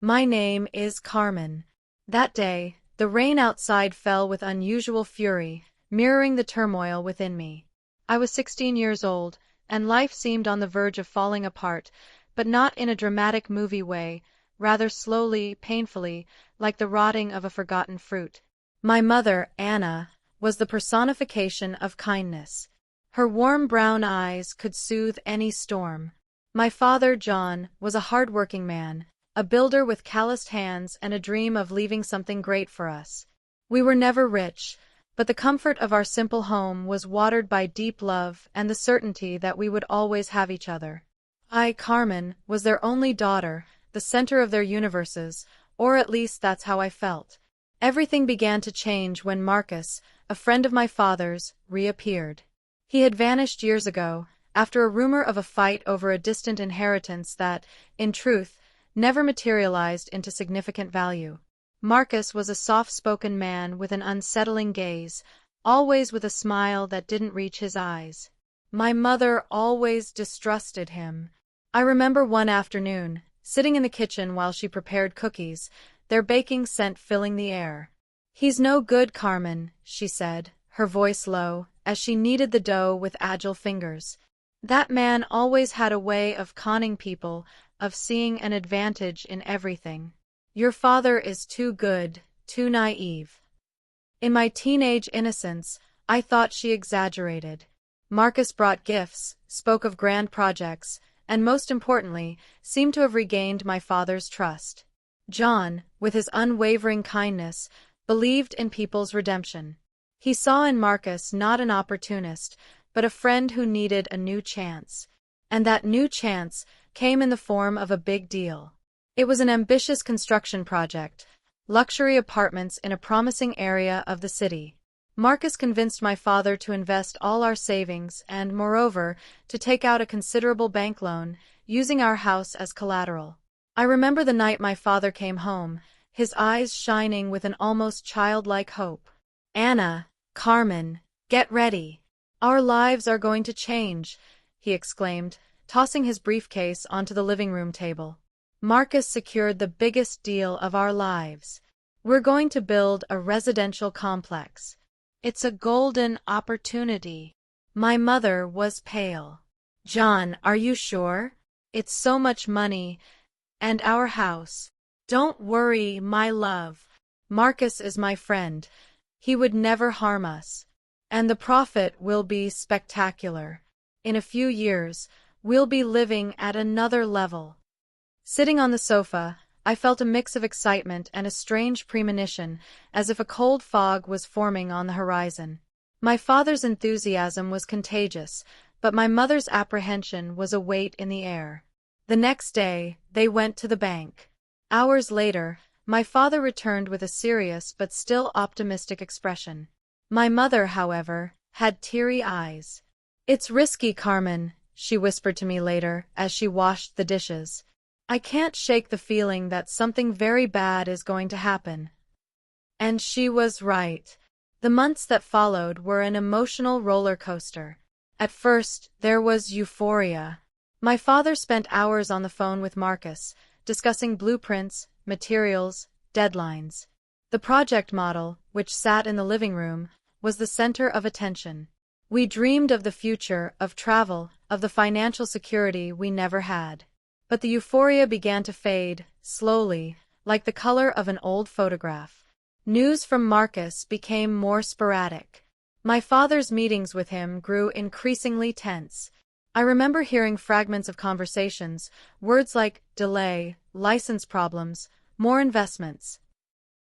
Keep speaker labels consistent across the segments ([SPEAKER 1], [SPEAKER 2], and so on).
[SPEAKER 1] My name is Carmen. That day, the rain outside fell with unusual fury, mirroring the turmoil within me. I was 16 years old, and life seemed on the verge of falling apart, but not in a dramatic movie way, rather slowly, painfully, like the rotting of a forgotten fruit. My mother, Anna, was the personification of kindness. Her warm brown eyes could soothe any storm. My father, John, was a hard-working man, a builder with calloused hands and a dream of leaving something great for us. We were never rich, but the comfort of our simple home was watered by deep love and the certainty that we would always have each other. I, Carmen, was their only daughter, the center of their universes, or at least that's how I felt. Everything began to change when Marcus, a friend of my father's, reappeared. He had vanished years ago, after a rumor of a fight over a distant inheritance that, in truth, never materialized into significant value. Marcus was a soft-spoken man with an unsettling gaze, always with a smile that didn't reach his eyes. My mother always distrusted him. I remember one afternoon, sitting in the kitchen while she prepared cookies, their baking scent filling the air. "He's no good, Carmen," she said, her voice low, as she kneaded the dough with agile fingers. "That man always had a way of conning people, of seeing an advantage in everything. Your father is too good, too naive." In my teenage innocence, I thought she exaggerated. Marcus brought gifts, spoke of grand projects, and most importantly, seemed to have regained my father's trust. John, with his unwavering kindness, believed in people's redemption. He saw in Marcus not an opportunist, but a friend who needed a new chance. And that new chance came in the form of a big deal. It was an ambitious construction project, luxury apartments in a promising area of the city. Marcus convinced my father to invest all our savings and, moreover, to take out a considerable bank loan, using our house as collateral. I remember the night my father came home, his eyes shining with an almost childlike hope. "Anna, Carmen, get ready. Our lives are going to change," he exclaimed, tossing his briefcase onto the living room table. "Marcus secured the biggest deal of our lives. We're going to build a residential complex. It's a golden opportunity." My mother was pale. "John, are you sure? It's so much money, and our house." "Don't worry, my love. Marcus is my friend. He would never harm us. And the profit will be spectacular. In a few years, we'll be living at another level." Sitting on the sofa, I felt a mix of excitement and a strange premonition, as if a cold fog was forming on the horizon. My father's enthusiasm was contagious, but my mother's apprehension was a weight in the air. The next day, they went to the bank. Hours later, my father returned with a serious but still optimistic expression. My mother, however, had teary eyes. "It's risky, Carmen," she whispered to me later as she washed the dishes. "I can't shake the feeling that something very bad is going to happen." And she was right. The months that followed were an emotional roller coaster. At first, there was euphoria. My father spent hours on the phone with Marcus, discussing blueprints, materials, deadlines. The project model, which sat in the living room, was the center of attention. We dreamed of the future, of travel, of the financial security we never had. But the euphoria began to fade, slowly, like the color of an old photograph. News from Marcus became more sporadic. My father's meetings with him grew increasingly tense. I remember hearing fragments of conversations, words like delay, license problems, more investments.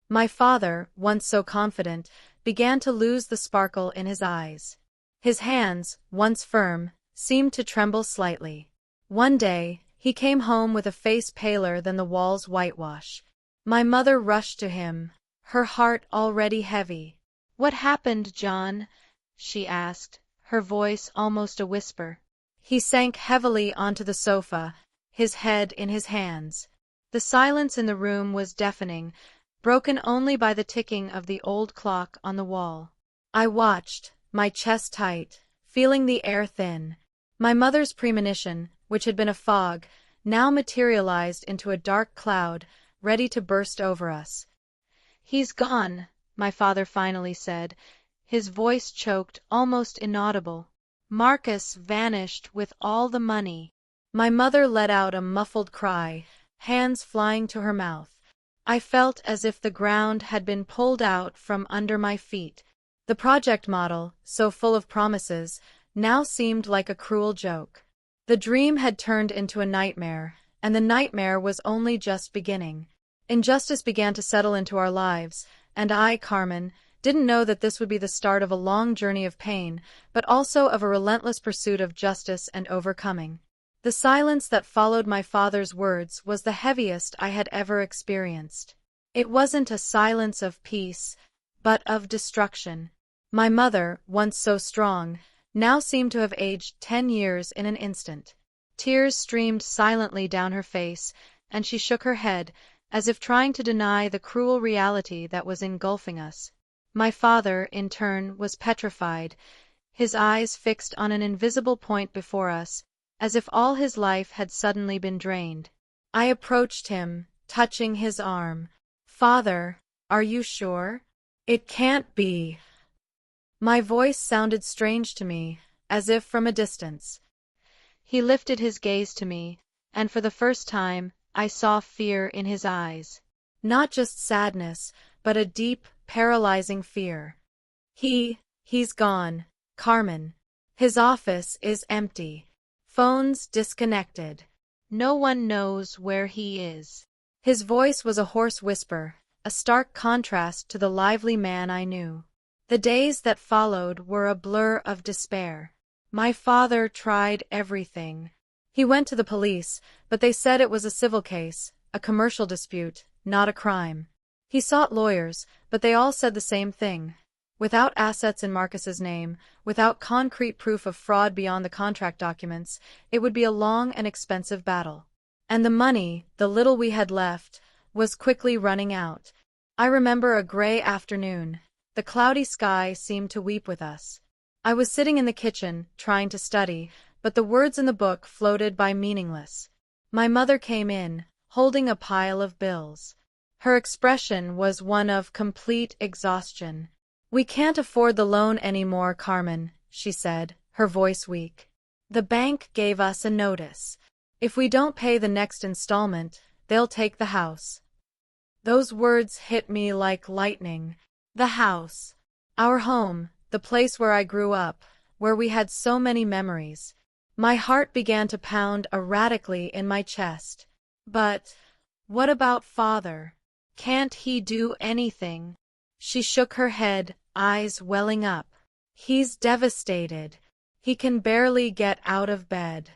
[SPEAKER 1] My father, once so confident, began to lose the sparkle in his eyes. His hands, once firm, seemed to tremble slightly. One day, he came home with a face paler than the wall's whitewash. My mother rushed to him, her heart already heavy. "What happened, John?" she asked, her voice almost a whisper. He sank heavily onto the sofa, his head in his hands. The silence in the room was deafening, broken only by the ticking of the old clock on the wall. I watched, my chest tight, feeling the air thin. My mother's premonition, which had been a fog, now materialized into a dark cloud, ready to burst over us. "He's gone," my father finally said, his voice choked, almost inaudible. "Marcus vanished with all the money." My mother let out a muffled cry, hands flying to her mouth. I felt as if the ground had been pulled out from under my feet. The project model, so full of promises, now seemed like a cruel joke. The dream had turned into a nightmare, and the nightmare was only just beginning. Injustice began to settle into our lives, and I, Carmen, didn't know that this would be the start of a long journey of pain, but also of a relentless pursuit of justice and overcoming. The silence that followed my father's words was the heaviest I had ever experienced. It wasn't a silence of peace, but of destruction. My mother, once so strong, now seemed to have aged 10 years in an instant. Tears streamed silently down her face, and she shook her head, as if trying to deny the cruel reality that was engulfing us. My father, in turn, was petrified, his eyes fixed on an invisible point before us, as if all his life had suddenly been drained. I approached him, touching his arm. "Father, are you sure? It can't be." My voice sounded strange to me, as if from a distance. He lifted his gaze to me, and for the first time, I saw fear in his eyes. Not just sadness, but a deep, paralyzing fear. He's gone, Carmen. His office is empty. Phones disconnected. No one knows where he is. His voice was a hoarse whisper, a stark contrast to the lively man I knew. The days that followed were a blur of despair. My father tried everything. He went to the police, but they said it was a civil case, a commercial dispute, not a crime. He sought lawyers, but they all said the same thing. Without assets in Marcus's name, without concrete proof of fraud beyond the contract documents, it would be a long and expensive battle. And the money, the little we had left, was quickly running out. I remember a gray afternoon. The cloudy sky seemed to weep with us. I was sitting in the kitchen, trying to study, but the words in the book floated by meaningless. My mother came in, holding a pile of bills. Her expression was one of complete exhaustion. "We can't afford the loan anymore, Carmen," she said, her voice weak. "The bank gave us a notice. If we don't pay the next installment, they'll take the house." Those words hit me like lightning. The house. Our home, the place where I grew up, where we had so many memories. My heart began to pound erratically in my chest. But what about Father? Can't he do anything? She shook her head, eyes welling up. "He's devastated. He can barely get out of bed.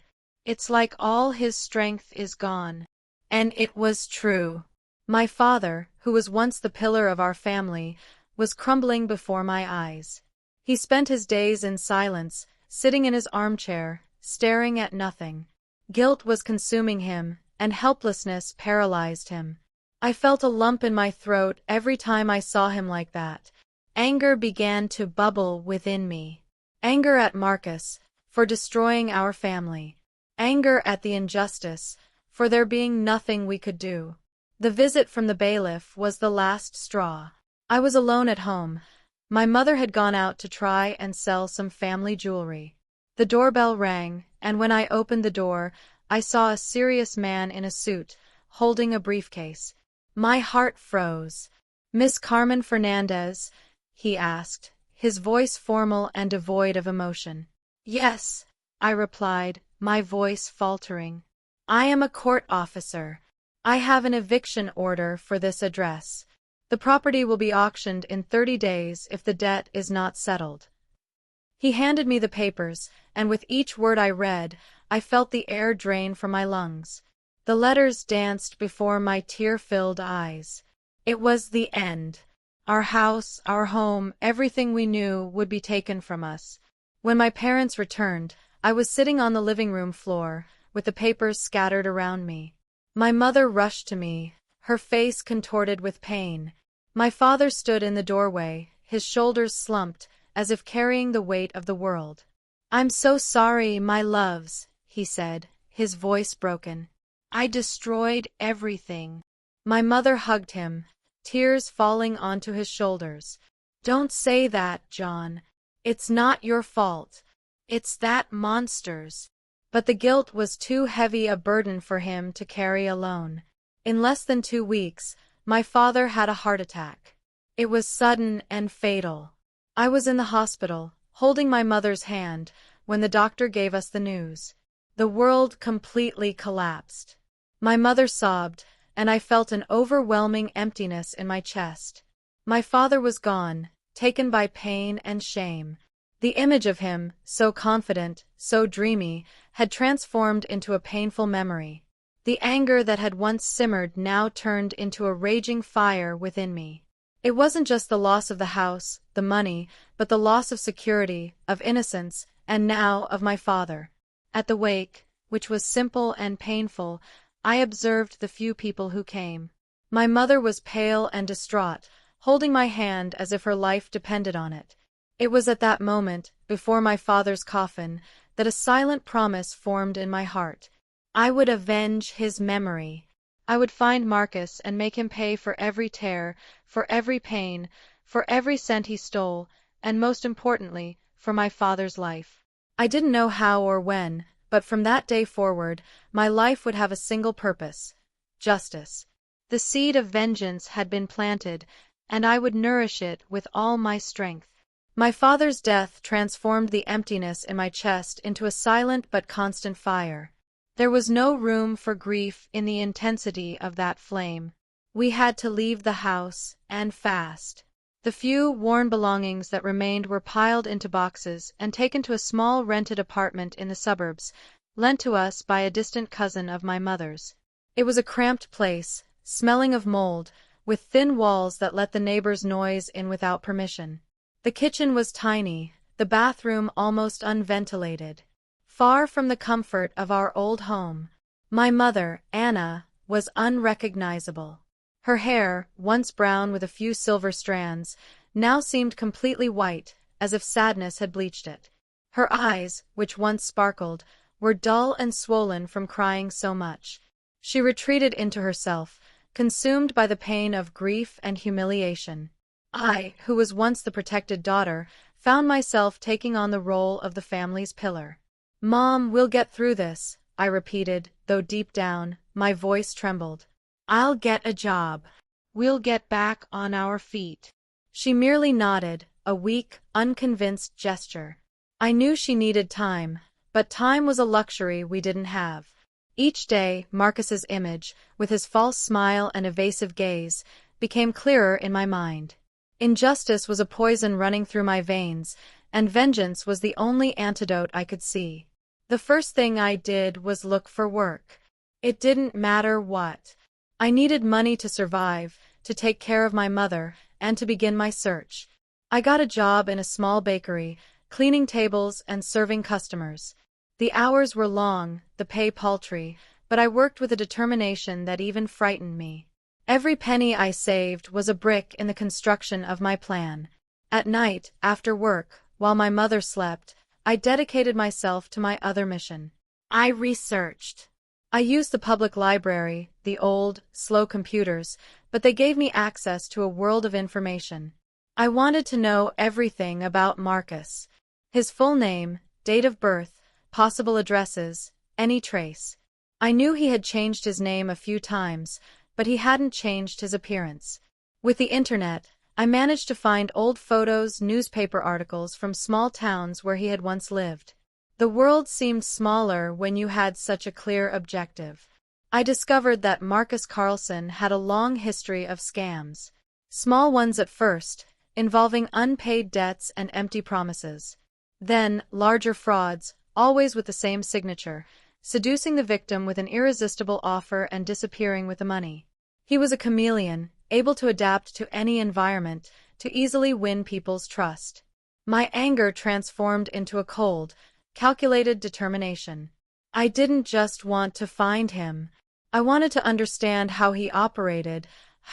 [SPEAKER 1] It's like all his strength is gone." And it was true. My father, who was once the pillar of our family, was crumbling before my eyes. He spent his days in silence, sitting in his armchair, staring at nothing. Guilt was consuming him, and helplessness paralyzed him. I felt a lump in my throat every time I saw him like that. Anger began to bubble within me. Anger at Marcus, for destroying our family. Anger at the injustice, for there being nothing we could do. The visit from the bailiff was the last straw. I was alone at home. My mother had gone out to try and sell some family jewelry. The doorbell rang, and when I opened the door, I saw a serious man in a suit, holding a briefcase. My heart froze. "Miss Carmen Fernandez?" he asked, his voice formal and devoid of emotion. "Yes," I replied, my voice faltering. "I am a court officer. I have an eviction order for this address. The property will be auctioned in 30 days if the debt is not settled." He handed me the papers, and with each word I read, I felt the air drain from my lungs. The letters danced before my tear-filled eyes. It was the end. Our house, our home, everything we knew would be taken from us. When my parents returned, I was sitting on the living room floor, with the papers scattered around me. My mother rushed to me, her face contorted with pain. My father stood in the doorway, his shoulders slumped, as if carrying the weight of the world. "I'm so sorry, my loves," he said, his voice broken. "I destroyed everything." My mother hugged him, tears falling onto his shoulders. "Don't say that, John. It's not your fault. It's that monster's." But the guilt was too heavy a burden for him to carry alone. In less than 2 weeks, my father had a heart attack. It was sudden and fatal. I was in the hospital, holding my mother's hand, when the doctor gave us the news. The world completely collapsed. My mother sobbed, and I felt an overwhelming emptiness in my chest. My father was gone, taken by pain and shame. The image of him, so confident, so dreamy, had transformed into a painful memory. The anger that had once simmered now turned into a raging fire within me. It wasn't just the loss of the house, the money, but the loss of security, of innocence, and now of my father. At the wake, which was simple and painful, I observed the few people who came. My mother was pale and distraught, holding my hand as if her life depended on it. It was at that moment, before my father's coffin, that a silent promise formed in my heart. I would avenge his memory. I would find Marcus and make him pay for every tear, for every pain, for every cent he stole, and most importantly, for my father's life. I didn't know how or when, but from that day forward, my life would have a single purpose: justice. The seed of vengeance had been planted, and I would nourish it with all my strength. My father's death transformed the emptiness in my chest into a silent but constant fire. There was no room for grief in the intensity of that flame. We had to leave the house, and fast. The few worn belongings that remained were piled into boxes and taken to a small rented apartment in the suburbs, lent to us by a distant cousin of my mother's. It was a cramped place, smelling of mold, with thin walls that let the neighbors' noise in without permission. The kitchen was tiny, the bathroom almost unventilated. Far from the comfort of our old home, my mother, Anna, was unrecognizable. Her hair, once brown with a few silver strands, now seemed completely white, as if sadness had bleached it. Her eyes, which once sparkled, were dull and swollen from crying so much. She retreated into herself, consumed by the pain of grief and humiliation. I, who was once the protected daughter, found myself taking on the role of the family's pillar. "Mom, we'll get through this," I repeated, though deep down, my voice trembled. "I'll get a job. We'll get back on our feet." She merely nodded, a weak, unconvinced gesture. I knew she needed time, but time was a luxury we didn't have. Each day, Marcus's image, with his false smile and evasive gaze, became clearer in my mind. Injustice was a poison running through my veins, and vengeance was the only antidote I could see. The first thing I did was look for work. It didn't matter what. I needed money to survive, to take care of my mother, and to begin my search. I got a job in a small bakery, cleaning tables and serving customers. The hours were long, the pay paltry, but I worked with a determination that even frightened me. Every penny I saved was a brick in the construction of my plan. At night, after work, while my mother slept, I dedicated myself to my other mission. I researched. I used the public library, the old, slow computers, but they gave me access to a world of information. I wanted to know everything about Marcus. His full name, date of birth, possible addresses, any trace. I knew he had changed his name a few times, but he hadn't changed his appearance. With the internet, I managed to find old photos, newspaper articles from small towns where he had once lived. The world seemed smaller when you had such a clear objective. I discovered that Marcus Carlson had a long history of scams. Small ones at first, involving unpaid debts and empty promises. Then, larger frauds, always with the same signature, seducing the victim with an irresistible offer and disappearing with the money. He was a chameleon, able to adapt to any environment, to easily win people's trust. My anger transformed into a cold, calculated determination. I didn't just want to find him. I wanted to understand how he operated,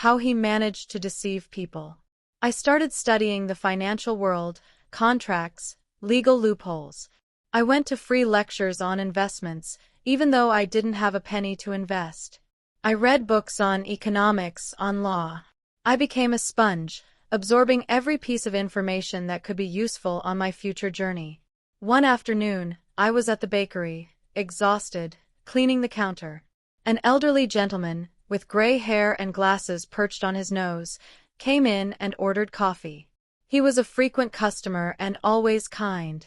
[SPEAKER 1] how he managed to deceive people. I started studying the financial world, contracts, legal loopholes. I went to free lectures on investments, even though I didn't have a penny to invest. I read books on economics, on law. I became a sponge, absorbing every piece of information that could be useful on my future journey. One afternoon, I was at the bakery, exhausted, cleaning the counter. An elderly gentleman, with gray hair and glasses perched on his nose, came in and ordered coffee. He was a frequent customer and always kind.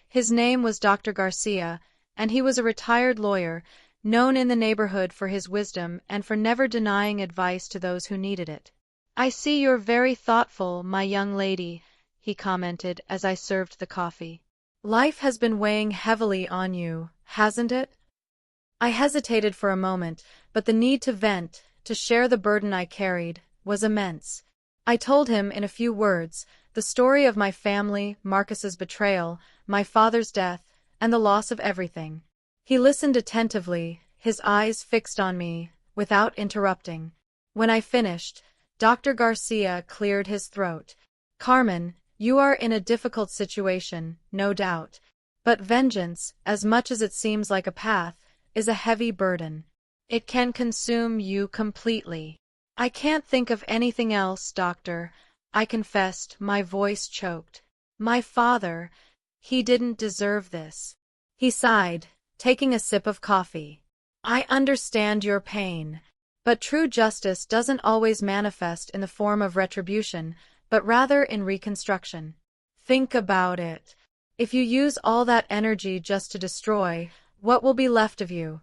[SPEAKER 1] His name was Dr. Garcia, and he was a retired lawyer, known in the neighborhood for his wisdom and for never denying advice to those who needed it. "I see you're very thoughtful, my young lady," he commented as I served the coffee. "Life has been weighing heavily on you, hasn't it?" I hesitated for a moment, but the need to vent, to share the burden I carried, was immense. I told him in a few words the story of my family, Marcus's betrayal, my father's death, and the loss of everything. He listened attentively, his eyes fixed on me, without interrupting. When I finished, Dr. Garcia cleared his throat. "Carmen, you are in a difficult situation, no doubt. But vengeance, as much as it seems like a path, is a heavy burden. It can consume you completely." "I can't think of anything else, doctor," I confessed, my voice choked. "My father, he didn't deserve this." He sighed, taking a sip of coffee. "I understand your pain. But true justice doesn't always manifest in the form of retribution, but rather in reconstruction. Think about it. If you use all that energy just to destroy, what will be left of you?"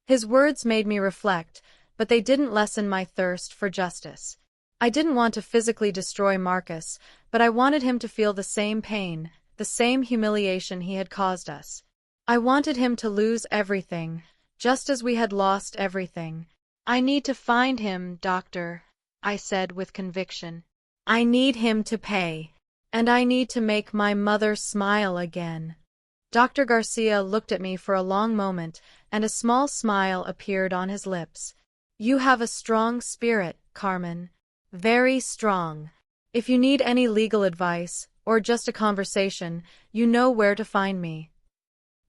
[SPEAKER 1] His words made me reflect, but they didn't lessen my thirst for justice. I didn't want to physically destroy Marcus, but I wanted him to feel the same pain, the same humiliation he had caused us. I wanted him to lose everything, just as we had lost everything. "I need to find him, doctor," I said with conviction. "I need him to pay. And I need to make my mother smile again." Dr. Garcia looked at me for a long moment, and a small smile appeared on his lips. "You have a strong spirit, Carmen. Very strong. If you need any legal advice, or just a conversation, you know where to find me."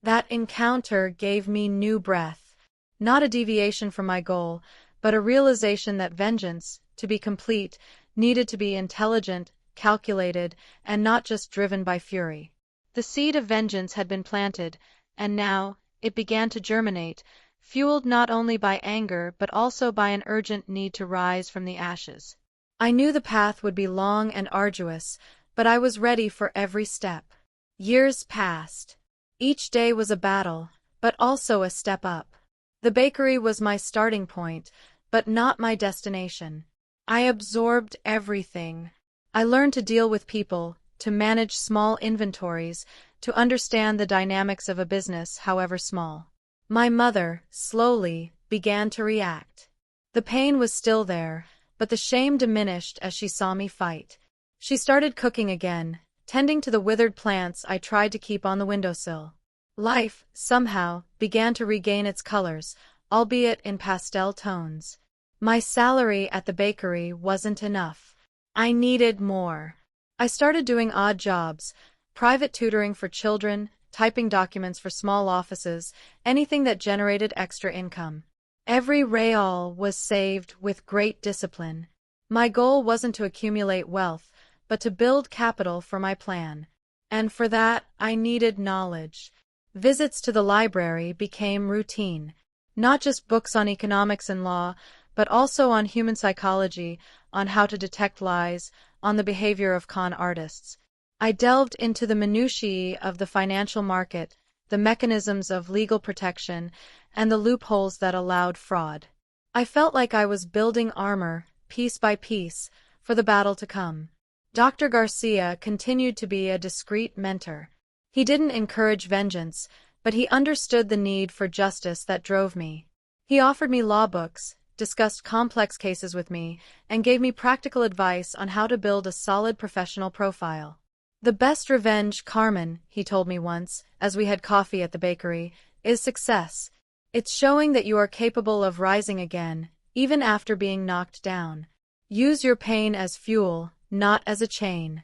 [SPEAKER 1] That encounter gave me new breath. Not a deviation from my goal, but a realization that vengeance, to be complete, needed to be intelligent, calculated, and not just driven by fury. The seed of vengeance had been planted, and now it began to germinate, fueled not only by anger but also by an urgent need to rise from the ashes. I knew the path would be long and arduous, but I was ready for every step. Years passed. Each day was a battle, but also a step up. The bakery was my starting point, but not my destination. I absorbed everything. I learned to deal with people, to manage small inventories, to understand the dynamics of a business, however small. My mother, slowly, began to react. The pain was still there, but the shame diminished as she saw me fight. She started cooking again, tending to the withered plants I tried to keep on the windowsill. Life, somehow, began to regain its colors, albeit in pastel tones. My salary at the bakery wasn't enough. I needed more. I started doing odd jobs, private tutoring for children, typing documents for small offices, anything that generated extra income. Every real was saved with great discipline. My goal wasn't to accumulate wealth, but to build capital for my plan. And for that, I needed knowledge. Visits to the library became routine. Not just books on economics and law, but also on human psychology, on how to detect lies, on the behavior of con artists. I delved into the minutiae of the financial market, the mechanisms of legal protection, and the loopholes that allowed fraud. I felt like I was building armor, piece by piece, for the battle to come. Dr. Garcia continued to be a discreet mentor. He didn't encourage vengeance, but he understood the need for justice that drove me. He offered me law books, discussed complex cases with me, and gave me practical advice on how to build a solid professional profile. "The best revenge, Carmen," he told me once, as we had coffee at the bakery, "is success. It's showing that you are capable of rising again, even after being knocked down. Use your pain as fuel, not as a chain."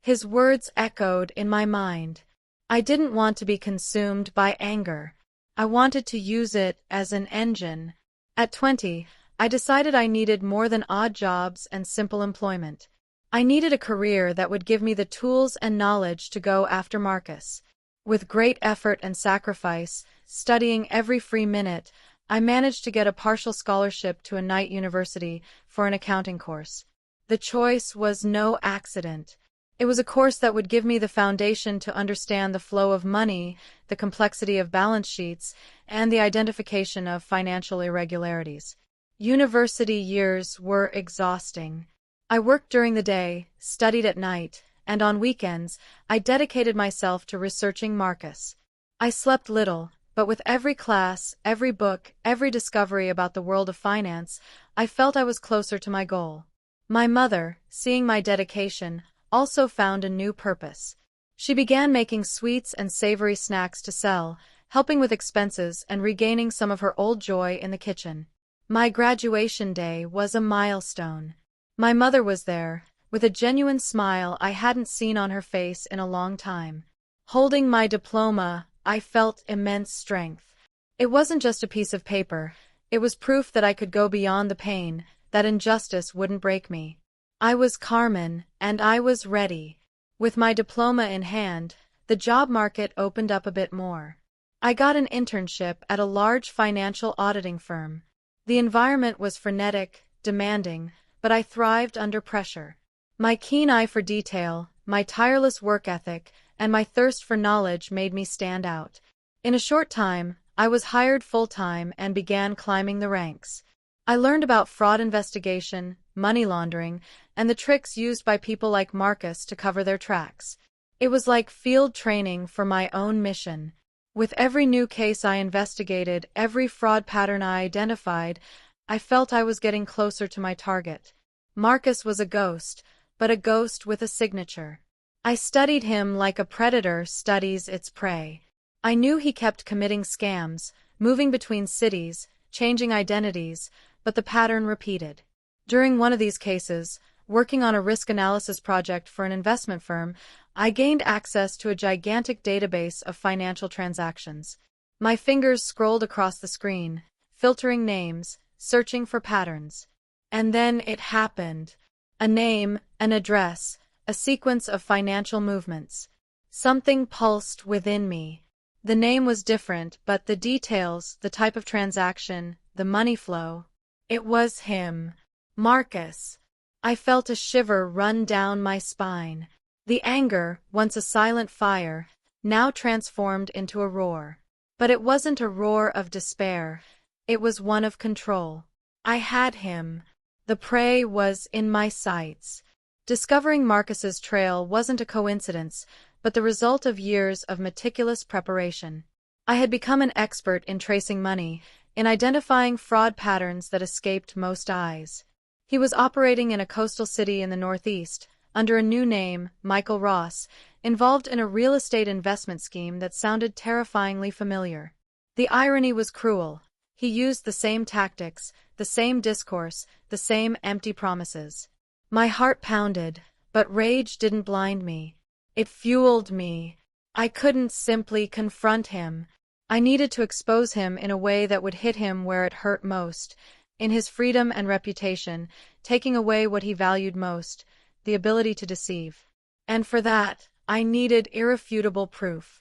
[SPEAKER 1] His words echoed in my mind. I didn't want to be consumed by anger. I wanted to use it as an engine, At 20, I decided I needed more than odd jobs and simple employment. I needed a career that would give me the tools and knowledge to go after Marcus. With great effort and sacrifice, studying every free minute, I managed to get a partial scholarship to a night university for an accounting course. The choice was no accident. It was a course that would give me the foundation to understand the flow of money, the complexity of balance sheets, and the identification of financial irregularities. University years were exhausting. I worked during the day, studied at night, and on weekends, I dedicated myself to researching Marcus. I slept little, but with every class, every book, every discovery about the world of finance, I felt I was closer to my goal. My mother, seeing my dedication, also found a new purpose. She began making sweets and savory snacks to sell, helping with expenses and regaining some of her old joy in the kitchen. My graduation day was a milestone. My mother was there, with a genuine smile I hadn't seen on her face in a long time. Holding my diploma, I felt immense strength. It wasn't just a piece of paper, it was proof that I could go beyond the pain, that injustice wouldn't break me. I was Carmen, and I was ready. With my diploma in hand, the job market opened up a bit more. I got an internship at a large financial auditing firm. The environment was frenetic, demanding, but I thrived under pressure. My keen eye for detail, my tireless work ethic, and my thirst for knowledge made me stand out. In a short time, I was hired full-time and began climbing the ranks. I learned about fraud investigation, money laundering, and the tricks used by people like Marcus to cover their tracks. It was like field training for my own mission. With every new case I investigated, every fraud pattern I identified, I felt I was getting closer to my target. Marcus was a ghost, but a ghost with a signature. I studied him like a predator studies its prey. I knew he kept committing scams, moving between cities, changing identities, but the pattern repeated. During one of these cases, working on a risk analysis project for an investment firm, I gained access to a gigantic database of financial transactions. My fingers scrolled across the screen, filtering names, searching for patterns. And then it happened. A name, an address, a sequence of financial movements. Something pulsed within me. The name was different, but the details, the type of transaction, the money flow. It was him. Marcus. I felt a shiver run down my spine. The anger, once a silent fire, now transformed into a roar. But it wasn't a roar of despair. It was one of control. I had him. The prey was in my sights. Discovering Marcus's trail wasn't a coincidence, but the result of years of meticulous preparation. I had become an expert in tracing money, in identifying fraud patterns that escaped most eyes. He was operating in a coastal city in the Northeast, under a new name, Michael Ross, involved in a real estate investment scheme that sounded terrifyingly familiar. The irony was cruel. He used the same tactics, the same discourse, the same empty promises. My heart pounded, but rage didn't blind me. It fueled me. I couldn't simply confront him. I needed to expose him in a way that would hit him where it hurt most, in his freedom and reputation, taking away what he valued most, the ability to deceive. And for that, I needed irrefutable proof.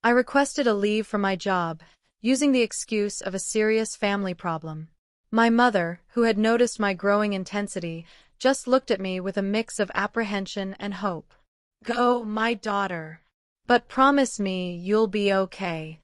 [SPEAKER 1] I requested a leave from my job, using the excuse of a serious family problem. My mother, who had noticed my growing intensity, just looked at me with a mix of apprehension and hope. "Go, my daughter. But promise me you'll be okay."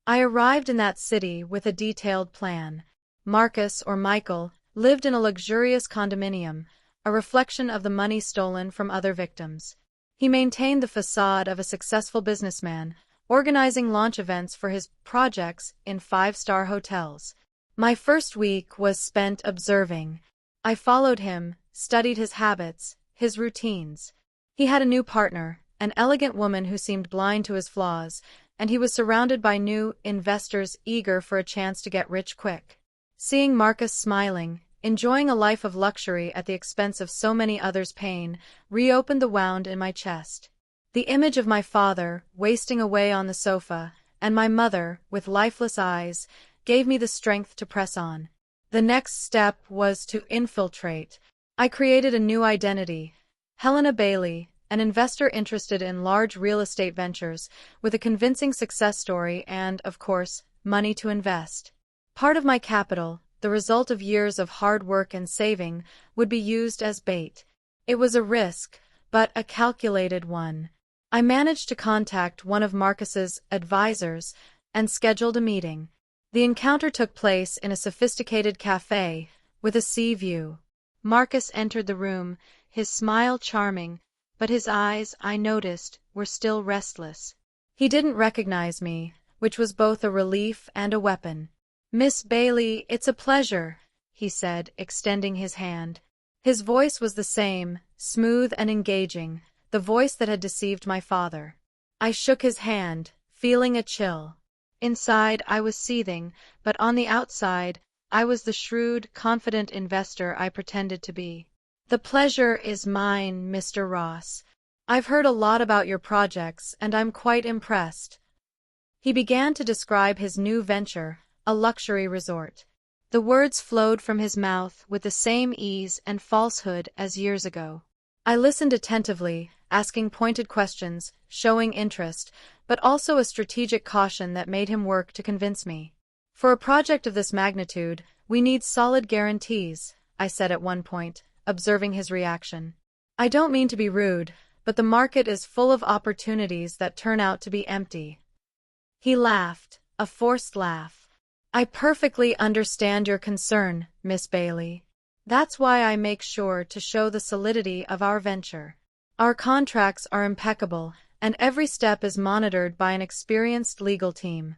[SPEAKER 1] I arrived in that city with a detailed plan. Marcus, or Michael, lived in a luxurious condominium, a reflection of the money stolen from other victims. He maintained the facade of a successful businessman, organizing launch events for his projects in five-star hotels. My first week was spent observing. I followed him, studied his habits, his routines. He had a new partner, an elegant woman who seemed blind to his flaws, and he was surrounded by new investors eager for a chance to get rich quick. Seeing Marcus smiling, enjoying a life of luxury at the expense of so many others' pain, reopened the wound in my chest. The image of my father, wasting away on the sofa, and my mother, with lifeless eyes, gave me the strength to press on. The next step was to infiltrate. I created a new identity. Helena Bailey, an investor interested in large real estate ventures, with a convincing success story and, of course, money to invest. Part of my capital, the result of years of hard work and saving, would be used as bait. It was a risk, but a calculated one. I managed to contact one of Marcus's advisors and scheduled a meeting. The encounter took place in a sophisticated cafe with a sea view. Marcus entered the room, his smile charming, but his eyes, I noticed, were still restless. He didn't recognize me, which was both a relief and a weapon. "Miss Bailey, it's a pleasure," he said, extending his hand. His voice was the same, smooth and engaging, the voice that had deceived my father. I shook his hand, feeling a chill. Inside, I was seething, but on the outside, I was the shrewd, confident investor I pretended to be. "The pleasure is mine, Mr. Ross. I've heard a lot about your projects, and I'm quite impressed." He began to describe his new venture, a luxury resort. The words flowed from his mouth with the same ease and falsehood as years ago. I listened attentively, asking pointed questions, showing interest, but also a strategic caution that made him work to convince me. "For a project of this magnitude, we need solid guarantees," I said at one point, observing his reaction. "I don't mean to be rude, but the market is full of opportunities that turn out to be empty." He laughed, a forced laugh. "I perfectly understand your concern, Miss Bailey. That's why I make sure to show the solidity of our venture. Our contracts are impeccable, and every step is monitored by an experienced legal team."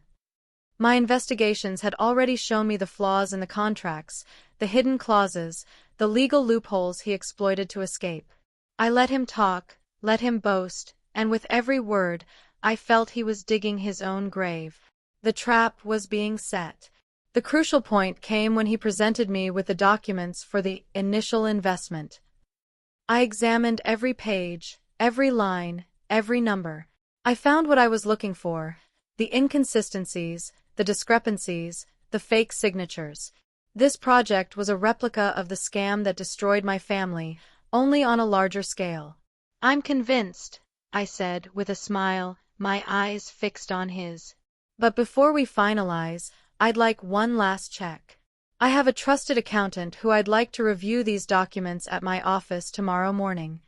[SPEAKER 1] My investigations had already shown me the flaws in the contracts, the hidden clauses, the legal loopholes he exploited to escape. I let him talk, let him boast, and with every word, I felt he was digging his own grave. The trap was being set. The crucial point came when he presented me with the documents for the initial investment. I examined every page, every line, every number. I found what I was looking for: the inconsistencies, the discrepancies, the fake signatures. This project was a replica of the scam that destroyed my family, only on a larger scale. "I'm convinced," I said with a smile, my eyes fixed on his. "But before we finalize, I'd like one last check. I have a trusted accountant who I'd like to review these documents at my office tomorrow morning.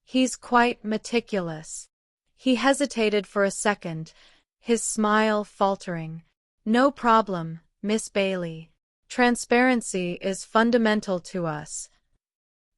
[SPEAKER 1] He's quite meticulous." He hesitated for a second, his smile faltering. "No problem, Miss Bailey. Transparency is fundamental to us."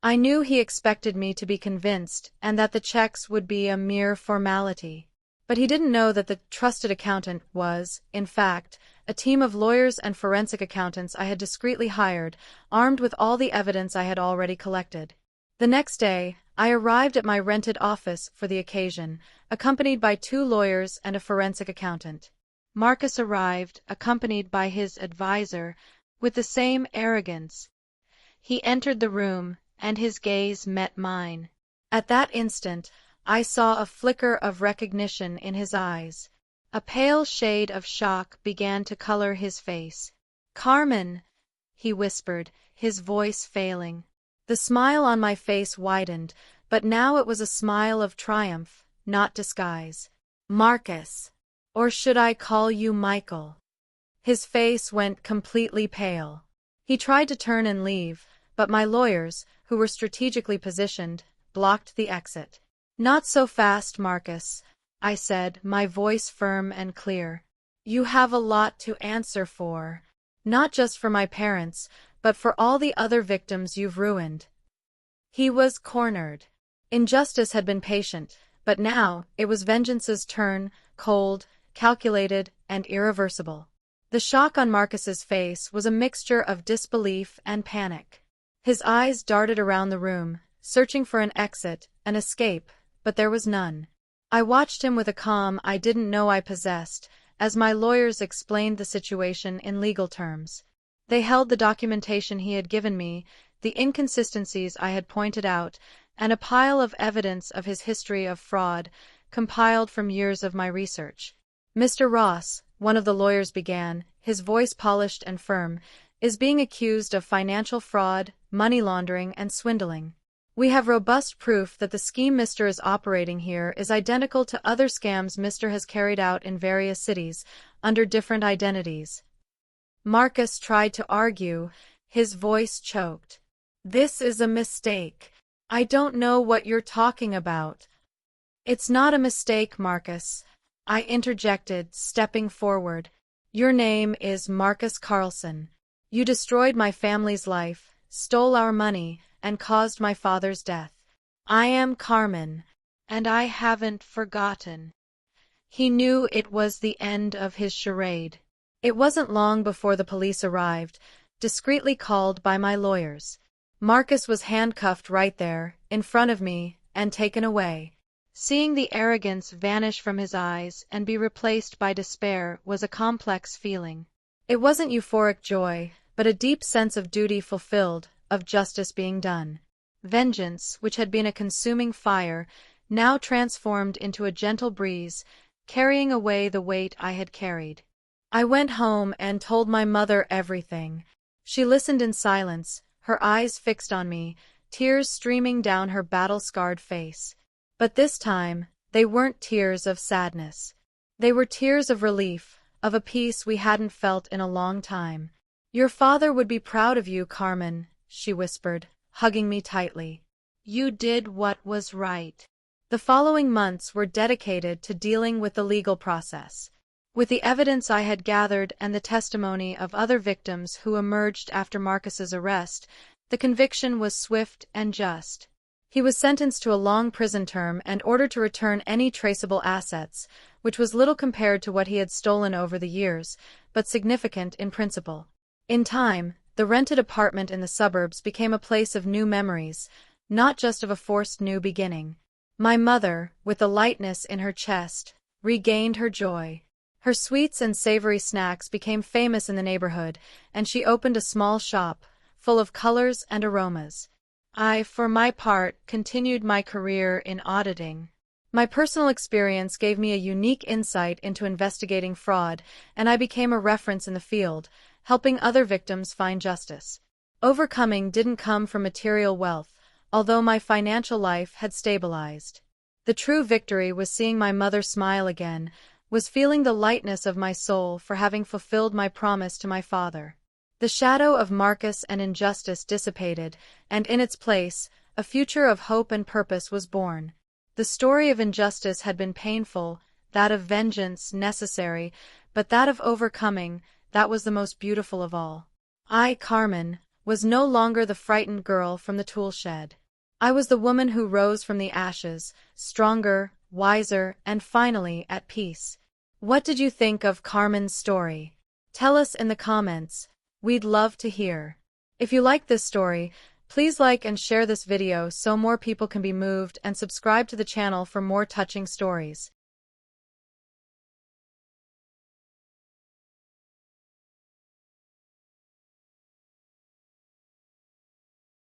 [SPEAKER 1] I knew he expected me to be convinced and that the checks would be a mere formality. But he didn't know that the trusted accountant was, in fact, a team of lawyers and forensic accountants I had discreetly hired, armed with all the evidence I had already collected. The next day, I arrived at my rented office for the occasion, accompanied by 2 lawyers and a forensic accountant. Marcus arrived, accompanied by his advisor, with the same arrogance. He entered the room, and his gaze met mine. At that instant, I saw a flicker of recognition in his eyes. A pale shade of shock began to color his face. "Carmen," he whispered, his voice failing. The smile on my face widened, but now it was a smile of triumph, not disguise. "Marcus. Or should I call you Michael?" His face went completely pale. He tried to turn and leave, but my lawyers, who were strategically positioned, blocked the exit. "Not so fast, Marcus," I said, my voice firm and clear. "You have a lot to answer for. Not just for my parents, but for all the other victims you've ruined." He was cornered. Injustice had been patient, but now it was vengeance's turn, cold, calculated, and irreversible. The shock on Marcus's face was a mixture of disbelief and panic. His eyes darted around the room, searching for an exit, an escape, but there was none. I watched him with a calm I didn't know I possessed, as my lawyers explained the situation in legal terms. They held the documentation he had given me, the inconsistencies I had pointed out, and a pile of evidence of his history of fraud, compiled from years of my research. "Mr. Ross," one of the lawyers began, his voice polished and firm, is being accused of financial fraud, money laundering, and swindling. We have robust proof that the scheme Mr. is operating here is identical to other scams Mr. has carried out in various cities, under different identities. Marcus tried to argue, his voice choked. This is a mistake. I don't know what you're talking about. It's not a mistake, Marcus, I interjected, stepping forward. Your name is Marcus Carlson. You destroyed my family's life, stole our money, and caused my father's death. I am Carmen, and I haven't forgotten. He knew it was the end of his charade. It wasn't long before the police arrived, discreetly called by my lawyers. Marcus was handcuffed right there, in front of me, and taken away. Seeing the arrogance vanish from his eyes and be replaced by despair was a complex feeling. It wasn't euphoric joy, but a deep sense of duty fulfilled, of justice being done. Vengeance, which had been a consuming fire, now transformed into a gentle breeze, carrying away the weight I had carried. I went home and told my mother everything. She listened in silence, her eyes fixed on me, tears streaming down her battle-scarred face. But this time, they weren't tears of sadness. They were tears of relief, of a peace we hadn't felt in a long time. Your father would be proud of you, Carmen, she whispered, hugging me tightly. You did what was right. The following months were dedicated to dealing with the legal process. With the evidence I had gathered and the testimony of other victims who emerged after Marcus's arrest, the conviction was swift and just. He was sentenced to a long prison term and ordered to return any traceable assets, which was little compared to what he had stolen over the years, but significant in principle. In time, the rented apartment in the suburbs became a place of new memories, not just of a forced new beginning. My mother, with the lightness in her chest, regained her joy. Her sweets and savory snacks became famous in the neighborhood, and she opened a small shop, full of colors and aromas. I, for my part, continued my career in auditing. My personal experience gave me a unique insight into investigating fraud, and I became a reference in the field, helping other victims find justice. Overcoming didn't come from material wealth, although my financial life had stabilized. The true victory was seeing my mother smile again, was feeling the lightness of my soul for having fulfilled my promise to my father. The shadow of Marcus and injustice dissipated, and in its place, a future of hope and purpose was born. The story of injustice had been painful, that of vengeance necessary, but that of overcoming, that was the most beautiful of all. I, Carmen, was no longer the frightened girl from the tool shed. I was the woman who rose from the ashes, stronger, wiser, and finally at peace. What did you think of Carmen's story? Tell us in the comments. We'd love to hear. If you like this story, please like and share this video so more people can be moved, and subscribe to the channel for more touching stories.